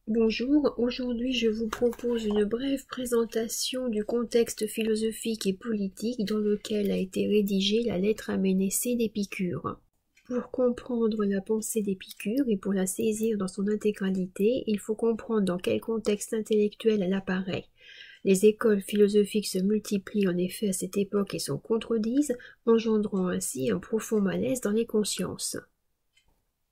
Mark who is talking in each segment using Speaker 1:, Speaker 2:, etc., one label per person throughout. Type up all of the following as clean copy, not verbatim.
Speaker 1: Bonjour, aujourd'hui je vous propose une brève présentation du contexte philosophique et politique dans lequel a été rédigée la lettre à Ménécée d'Épicure. Pour comprendre la pensée d'Épicure et pour la saisir dans son intégralité, il faut comprendre dans quel contexte intellectuel elle apparaît. Les écoles philosophiques se multiplient en effet à cette époque et sont contredises, engendrant ainsi un profond malaise dans les consciences.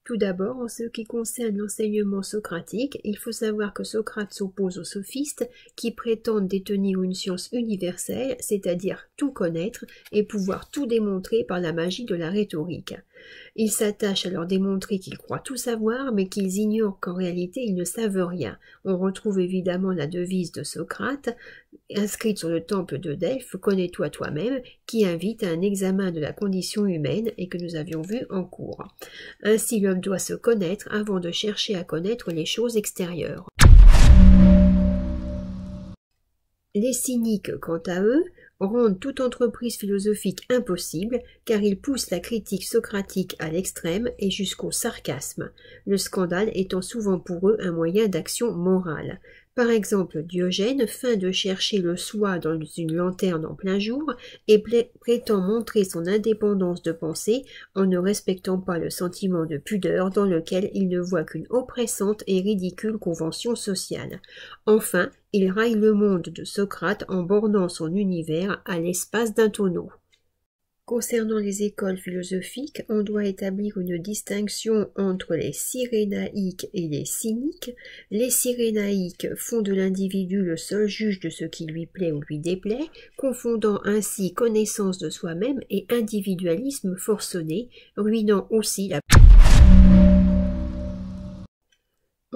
Speaker 1: Tout d'abord, en ce qui concerne l'enseignement socratique, il faut savoir que Socrate s'oppose aux sophistes qui prétendent détenir une science universelle, c'est-à-dire tout connaître et pouvoir tout démontrer par la magie de la rhétorique. Ils s'attachent à leur démontrer qu'ils croient tout savoir, mais qu'ils ignorent qu'en réalité ils ne savent rien. On retrouve évidemment la devise de Socrate, inscrite sur le temple de Delphes, « Connais-toi toi-même », qui invite à un examen de la condition humaine et que nous avions vu en cours. Ainsi l'homme doit se connaître avant de chercher à connaître les choses extérieures. Les cyniques, quant à eux, rendent toute entreprise philosophique impossible, car ils poussent la critique socratique à l'extrême et jusqu'au sarcasme, le scandale étant souvent pour eux un moyen d'action morale. Par exemple, Diogène feint de chercher le soi dans une lanterne en plein jour et prétend montrer son indépendance de pensée en ne respectant pas le sentiment de pudeur dans lequel il ne voit qu'une oppressante et ridicule convention sociale. Enfin, il raille le monde de Socrate en bornant son univers à l'espace d'un tonneau. Concernant les écoles philosophiques, on doit établir une distinction entre les cyrénaïques et les cyniques. Les cyrénaïques font de l'individu le seul juge de ce qui lui plaît ou lui déplaît, confondant ainsi connaissance de soi-même et individualisme forcené, ruinant aussi la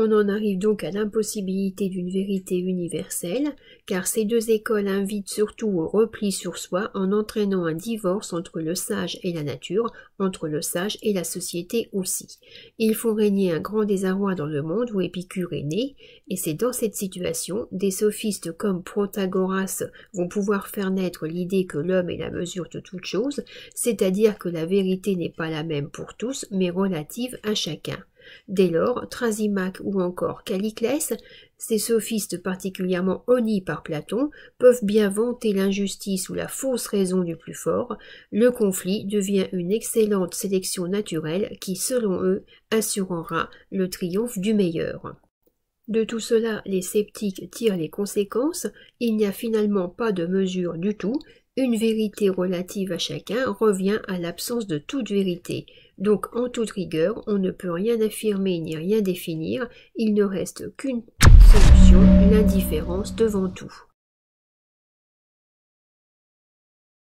Speaker 1: On en arrive donc à l'impossibilité d'une vérité universelle, car ces deux écoles invitent surtout au repli sur soi en entraînant un divorce entre le sage et la nature, entre le sage et la société aussi. Ils font régner un grand désarroi dans le monde où Épicure est né, et c'est dans cette situation, des sophistes comme Protagoras vont pouvoir faire naître l'idée que l'homme est la mesure de toute chose, c'est-à-dire que la vérité n'est pas la même pour tous, mais relative à chacun. Dès lors, Thrasymachus ou encore Calliclès, ces sophistes particulièrement honnis par Platon, peuvent bien vanter l'injustice ou la fausse raison du plus fort. Le conflit devient une excellente sélection naturelle qui, selon eux, assurera le triomphe du meilleur. De tout cela, les sceptiques tirent les conséquences. Il n'y a finalement pas de mesure du tout. Une vérité relative à chacun revient à l'absence de toute vérité. Donc, en toute rigueur, on ne peut rien affirmer ni rien définir, il ne reste qu'une solution, l'indifférence devant tout.